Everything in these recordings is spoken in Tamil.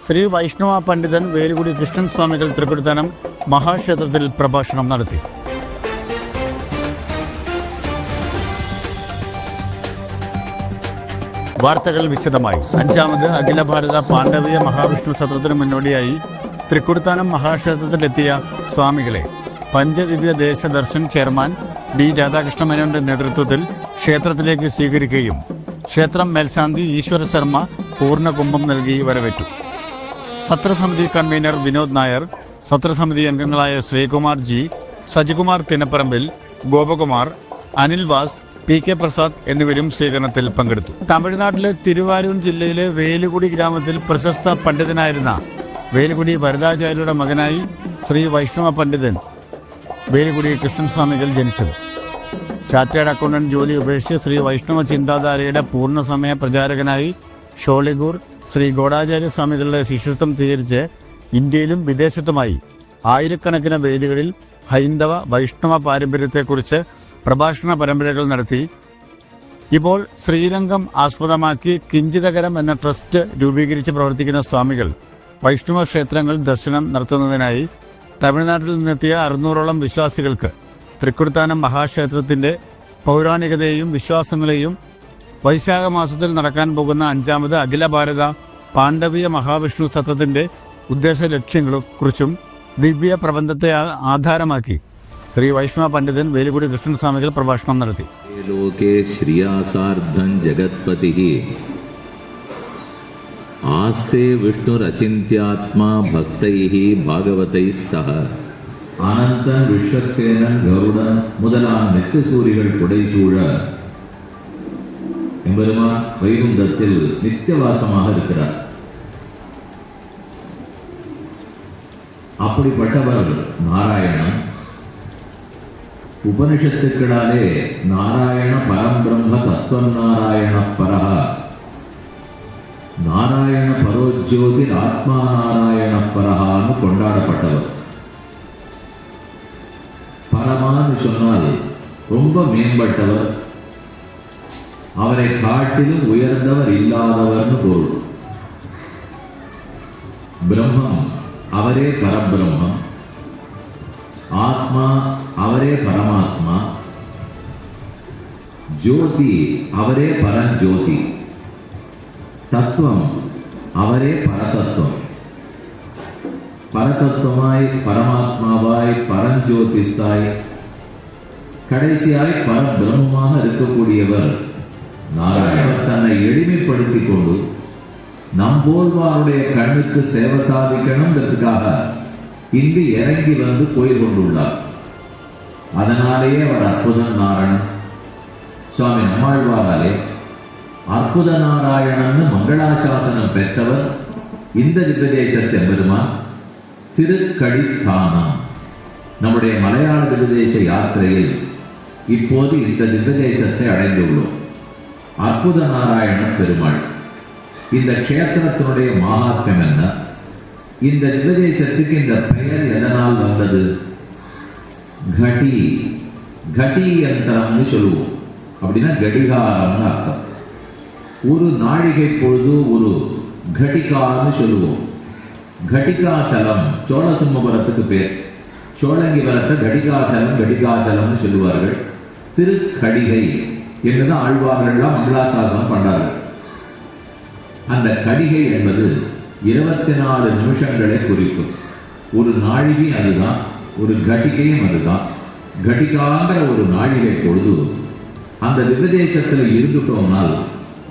ശ്രീ വൈഷ്ണവ പണ്ഡിതൻ വേലുകുടി കൃഷ്ണൻ സ്വാമികൾ തൃക്കൊടിത്താനം മഹാക്ഷേത്രത്തിൽ പ്രഭാഷണം നടത്തി. വാർത്തകൾ വിശദമായി. 5ാമത് അഖില ഭാരത പാണ്ഡവീയ മഹാവിഷ്ണു സത്രത്തിന് മുന്നോടിയായി തൃക്കൊടിത്താനം മഹാക്ഷേത്രത്തിലെത്തിയ സ്വാമികളെ പഞ്ചദിവ്യ ദേശ ദർശൻ ചെയർമാൻ ഡി രാധാകൃഷ്ണ മേനോന്റെ നേതൃത്വത്തിൽ ക്ഷേത്രത്തിലേക്ക് സ്വീകരിക്കുകയും ക്ഷേത്രം മേൽശാന്തി ഈശ്വര ശർമ്മ പൂർണ്ണകുംഭം നൽകി വരവേറ്റു. സത്രസമിതി കൺവീനർ വിനോദ് നായർ, സത്രസമിതി അംഗങ്ങളായ ശ്രീകുമാർ ജി, സജികുമാർ തിനപ്പറമ്പിൽ, ഗോപകുമാർ, അനിൽ വാസ്, പി കെ പ്രസാദ് എന്നിവരും സ്വീകരണത്തിൽ പങ്കെടുത്തു. തമിഴ്നാട്ടിലെ തിരുവാരൂർ ജില്ലയിലെ വേലുകുടി ഗ്രാമത്തിൽ പ്രശസ്ത പണ്ഡിതനായിരുന്ന വേലുകുടി വരദാചാര്യരുടെ മകനായി ശ്രീ വൈഷ്ണവ പണ്ഡിതൻ വേലുകുടി കൃഷ്ണൻ സ്വാമികൾ ജനിച്ചത്. ചാർട്ടേഡ് അക്കൗണ്ടന്റ് ജോലി ഉപേക്ഷിച്ച് ശ്രീ വൈഷ്ണവ ചിന്താധാരയുടെ പൂർണ്ണസമയ പ്രചാരകനായി ഷോളിഗൂർ ശ്രീ ഗോഡാചാര്യ സ്വാമികളുടെ ശിഷ്യത്വം സ്വീകരിച്ച് ഇന്ത്യയിലും വിദേശത്തുമായി ആയിരക്കണക്കിന് വേദികളിൽ ഹൈന്ദവ വൈഷ്ണവ പാരമ്പര്യത്തെക്കുറിച്ച് പ്രഭാഷണ പരമ്പരകൾ നടത്തി. ഇപ്പോൾ ശ്രീരംഗം ആസ്പദമാക്കി കിഞ്ചിതകരം എന്ന ട്രസ്റ്റ് രൂപീകരിച്ച് പ്രവർത്തിക്കുന്ന സ്വാമികൾ വൈഷ്ണവ ക്ഷേത്രങ്ങൾ ദർശനം നടത്തുന്നതിനായി തമിഴ്നാട്ടിൽ നിന്നെത്തിയ 600ഓളം വിശ്വാസികൾക്ക് തൃക്കൊടിത്താനം മഹാക്ഷേത്രത്തിൻ്റെ പൗരാണികതയെയും വിശ്വാസങ്ങളെയും വൈശാഖ മാസത്തിൽ നടക്കാൻ പോകുന്ന 5ാമത് അഖില ഭാരത പാണ്ഡവീയ മഹാവിഷ്ണു സത്രത്തിൻ്റെ ഉദ്ദേശ ലക്ഷ്യങ്ങളെ കുറിച്ചും ദിവ്യ പ്രബന്ധത്തെ ആധാരമാക്കി ശ്രീ വൈഷ്ണവ പണ്ഡിതൻ വേലുകുടി കൃഷ്ണൻ സ്വാമികൾ പ്രഭാഷണം നടത്തി. ലോകേ ശ്രിയാസാർദ്ധം ജഗത്പതിഃ ആസ്തേ വിഷ്ണുരചിന്ത്യാത്മാ ഭക്തൈഃ ഭാഗവതൈഃ സഹ അനന്തൻ വിശ്വക്സേനൻ ഗരുഡൻ முதலாம் நித்தியசூரிகள் புடைசூழ எம்பெருமான் வைகுந்தத்தில் நித்தியவாசமாக இருக்கிறார். அப்படிப்பட்டவர் நாராயணன். உபனிஷத்துக்களாலே நாராயண பரம்பிரம்ம தத்துவம் நாராயண பரஹ, நாராயண பரோஜோதி ஆத்மா நாராயண பரஹான்னு கொண்டாடப்பட்டவர். பரமான்னு சொன்னால் ரொம்ப மேம்பட்டவர், அவரை காட்டிலும் உயர்ந்தவர் இல்லாதவர்னு பொருள். பிரம்மம் அவரே பரபிரம்மம், ஆத்மா அவரே பரமாத்மா, ஜோதி அவரே பரஞ்சோதி, தத்துவம் அவரே பரதத்துவம். பரதத்துவமாய் பரமாத்மாவாய் பரஞ்சோதிஷாய் கடைசியாய் பரபிரம்மமாக இருக்கக்கூடியவர் நாராயணர். தன்னை எளிமைப்படுத்திக் கொண்டு நம்போல்வாருடைய கண்ணுக்கு சேவை சாதிக்கணும்ன்றதுக்காக இங்கு இறங்கி வந்து கோயில் கொண்டுள்ளார். அதனாலேயே அவர் அற்புத நாராயணன். சுவாமி நம்மாழ்வாராலே அற்புத நாராயணன் மங்களாசாசனம் பெற்றவர் இந்த திவ்யதேச பெருமான் திருக்கடித்தானம். நம்முடைய மலையாள திவ்யதேச யாத்திரையில் இப்போது இந்த திவ்யதேசத்தை அடைந்துள்ளோம். அற்புத நாராயண பெருமாள். இந்த க்ஷேத்திரத்தினுடைய மகாத்மியம் என்ன? இந்த திவ்யதேசத்துக்கு இந்த பெயர் எதனால் வந்தது? கடி, கடி யந்திரம்னு சொல்லுவோம். அப்படின்னா கடிகாரம்னு அர்த்தம். ஒரு நாழிகை பொழுது ஒரு கடிகாரம்னு சொல்லுவோம். கடிகாச்சலம் சோழசிம்மபுரத்துக்கு பேர். சோழங்கி வரத்தை கடிகாச்சலம் கடிகாச்சலம்னு சொல்லுவார்கள். திருக்கடிகை என்றுதான் ஆழ்வார்கள்லாம் மங்களாசாசனம் பண்ணார்கள். அந்த கடிகை என்பது 24 நிமிஷங்களை குறிக்கும். ஒரு நாழிகை அதுதான், ஒரு கடிகையும் அதுதான். கடிகாங்கிற ஒரு நாழிகை பொழுது அந்த விபதேசத்தில் இருந்துட்டோம்னால்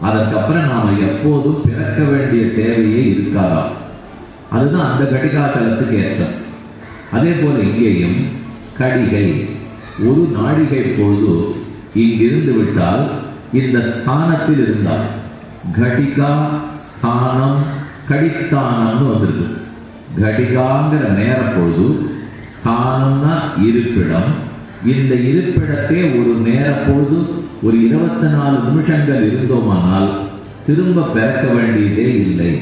அதற்கப்புறம் நாம எப்போதும் பிறக்க வேண்டிய தேவையே இருக்காதா. அதுதான் அந்த கடிகாச்சலத்துக்கு ஏற்றம். அதே போல இங்கேயும் கடிகை ஒரு நாழிகை பொழுது இங்கிருந்து விட்டால் இந்த ஸ்தானத்தில் இருந்தால் கடிகா ஸ்தானம் கடித்தானம்னு வந்திருக்கு. கடிகாங்கிற நேர பொழுது, ஸ்தானம்னா இருப்பிடம். இந்த இருப்பிடத்தே ஒரு நேர பொழுது ஒரு 24 நிமிஷங்கள் இருந்தோமானால் திரும்ப பிறக்க வேண்டியதே இல்லை.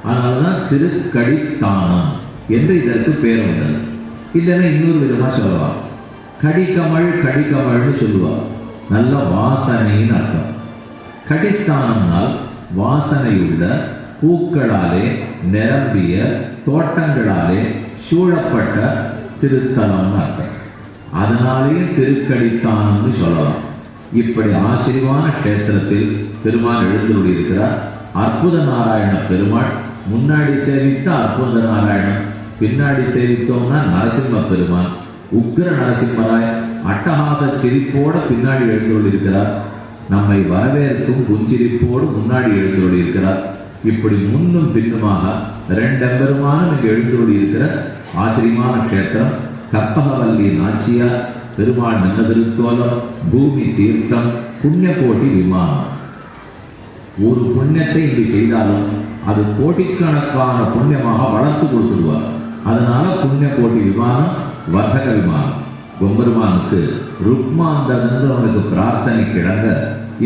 அதனாலதான் திருக்கடித்தானம் என்று இதற்கு பேர் வந்தது. இல்லைன்னா இன்னொரு விதமா சொல்லலாம், கடிகமள் கடிகமள்னு சொல்லுவார். நல்ல வாசனைன்னு அர்த்தம். கடிஸ்தானம்னால் வாசனையுள்ள பூக்களாலே நிரம்பிய தோட்டங்களாலே சூழப்பட்ட திருத்தலம்னு அர்த்தம். அதனாலேயே திருக்கடித்தானம்னு சொல்லலாம். இப்படி ஆச்சரியமான கஷேத்திரத்தில் பெருமாள் எழுந்தருளி இருக்கிறார். அற்புத நாராயண பெருமாள் முன்னாடி சேவித்த அற்புத நாராயணன், பின்னாடி சேவித்தோம்னா நரசிம்ம பெருமான். உக்ர நரசிம்மராய் அட்டகாச சிரிப்போட பின்னாடி எழுந்தருளி இருக்கிறார். நம்மை வரவேற்கும் புஞ்சிரிப்போடு முன்னாடி எழுந்தருளி இருக்கிறார். இப்படி முன்னும் பின்னுமாக ரெண்டெம்பெருமானும் இங்கு எழுந்தருளி இருக்கிற ஆச்சரியமான கஷேத்திரம். கற்பகவல்லி நாச்சியார் பெருமாள் நின்ற திருக்கோலம், பூமி தீர்த்தம், புண்ணிய கோட்டி விமானம். ஒரு புண்ணியத்தை இங்கு செய்தாலும் அது கோட்டிக்கணக்கான புண்ணியமாக வளர்த்து கொடுத்துடுவார். அதனால புண்ணிய கோட்டி விமானம், வர்த்தக விமானம். பொம்பெருமானுக்கு ருக்மாந்தகந்து அவனுக்கு பிரார்த்தனை கிடங்க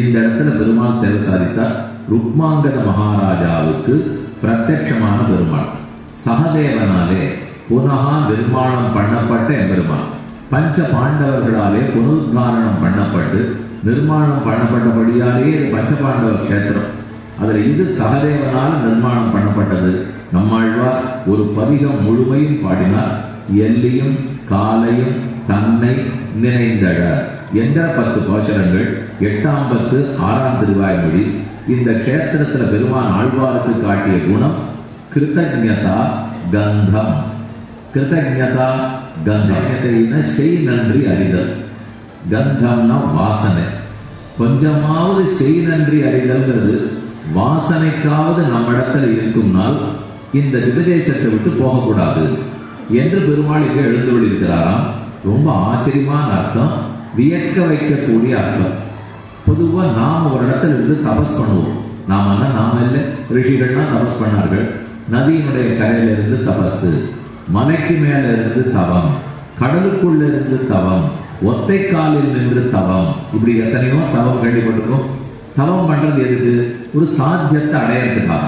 இந்த இடத்துல பெருமாள் சேவை சாதித்தார். ருக்மாங்கத மகாராஜாவுக்கு பிரத்யட்சமான பெருமாள். சகதேவனாலே புனகா நிர்மாணம் பண்ணப்பட்ட எம்பெருமான். பஞ்ச பாண்டவர்களாலே புனருத்தாரணம் பண்ணப்பட்டு நிர்மாணம் பண்ணப்பட்டபடியாலேயே இது பஞ்ச பாண்டவ கஷேத்திரம். அதில் இது சகதேவனால் நிர்மாணம் பண்ணப்பட்டது. நம்மாழ்வார் ஒரு பதிகம் முழுமையும் பாடினார். எல்லியும் காலையும் தன்னை நினைந்தழ என்ற 10 பாசுரங்கள் 8ஆம் பத்து 6ஆம் திருவாய்மொழி. இந்த கஷேத்திரத்தில் பெருமான் ஆழ்வாருக்கு காட்டிய குணம் கிருத்தஜ்ஞதா கந்தம். கிருத்தஜ்ஞதா கந்தம் செய் நன்றி அறிதல். கந்தம்னா வாசனை. கொஞ்சமாவது செய் நன்றி அறிதல்ங்கிறது வாசனைக்காவது நம்மிடத்தில் இருக்கும்னால் இந்த விபதேசத்தை விட்டு போகக்கூடாது என்று பெருமாள் இங்கே எழுந்துள்ள இருக்கிறாராம். ரொம்ப ஆச்சரியமான அர்த்தம், வியக்க வைக்கக்கூடிய அர்த்தம். பொதுவாக நாம் ஒரு இடத்துல இருந்து தபஸ் பண்ணுவோம். நாம இல்லை, ரிஷிகள்லாம் தபஸ் பண்ணார்கள். நதியினுடைய கரையில இருந்து தபஸ், மலைக்கு மேல இருந்து தவம், கடலுக்குள்ள இருந்து தவம், ஒத்தை காலில் நின்று தவம். இப்படி எத்தனையோ தவம் கேள்விப்பட்டிருக்கோம். தவம் பண்றது எதுக்கு? ஒரு சாத்தியத்தை அடையறதுக்காக.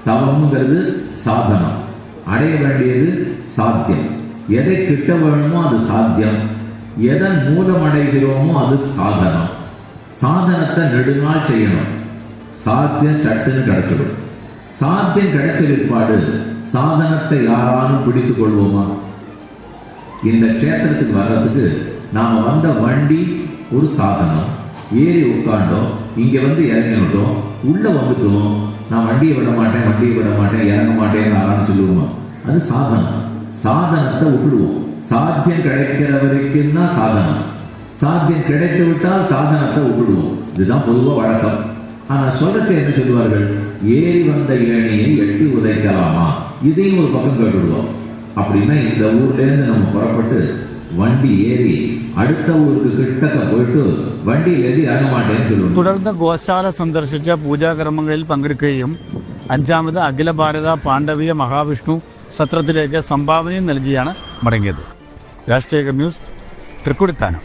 தவம்ங்கிறது சாதனம், அடைய வேண்டியது சாத்தியம். எதை கிட்ட வேணுமோ அது சாத்தியம், எதன் மூலம் அடைகிறோமோ அது சாதனம். சாதனத்தை நெடுநாள் செய்யணும், சாத்தியம் சட்டுன்னு கிடைச்சிடும். சாத்தியம் கிடைச்ச பிற்பாடு சாதனத்தை யாராலும் பிடித்துக் கொள்வோமா? இந்த கஷேத்திரத்துக்கு வர்றதுக்கு நாம வந்த வண்டி ஒரு சாதனம். ஏறி உட்காண்டோம், இங்க வந்து இறங்கிட்டோம், உள்ள வந்துட்டோம். நான் வண்டியை விட மாட்டேன் இறங்க மாட்டேன்னு யாராலும் சொல்லுவோமா? அது சாதனம். சாதனத்தை விட்டுடுவோம். சாத்தியம் கிடைக்கிற வரைக்கும் தான் சாதனம். சாத்தியம் கிடைத்து விட்டால் சாதனத்தை விட்டுடுவோம். இதுதான் பொதுவாக வழக்கம். ஆனா சொல்லச்ச என்ன சொல்லுவார்கள்? ஏறி வந்த ஏணியை எட்டி உதைக்கலாமா? இதையும் ஒரு பக்கம் கேட்டுடுவோம். அப்படின்னா இந்த ஊர்ல இருந்து நம்ம புறப்பட்டு வண்டி ஏறி அடுத்த ஊருக்கு கிட்டக்க போயிட்டு വണ്ടിയിൽ ഏറി ഇറങ്ങ മാട്ടേന്ന് ചൊല്ലുന്നു. തുടർന്ന് ഗോശാല സന്ദർശിച്ച പൂജാകർമ്മങ്ങളിൽ പങ്കെടുക്കുകയും 5ാമത് അഖില ഭാരത പാണ്ഡവീയ മഹാവിഷ്ണു സത്രത്തിലേക്ക് സംഭാവനയും നൽകിയാണ് മടങ്ങിയത്. രാഷ്ട്രീയ ന്യൂസ്, തൃക്കുടിത്താനം.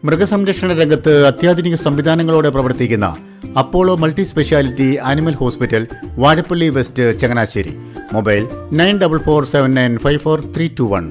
മൃഗസംരക്ഷണ രംഗത്ത് അത്യാധുനിക സംവിധാനങ്ങളോടെ പ്രവർത്തിക്കുന്ന Apollo multi speciality animal hospital, Vazhappally west, Changanassery. Mobile 9447954321.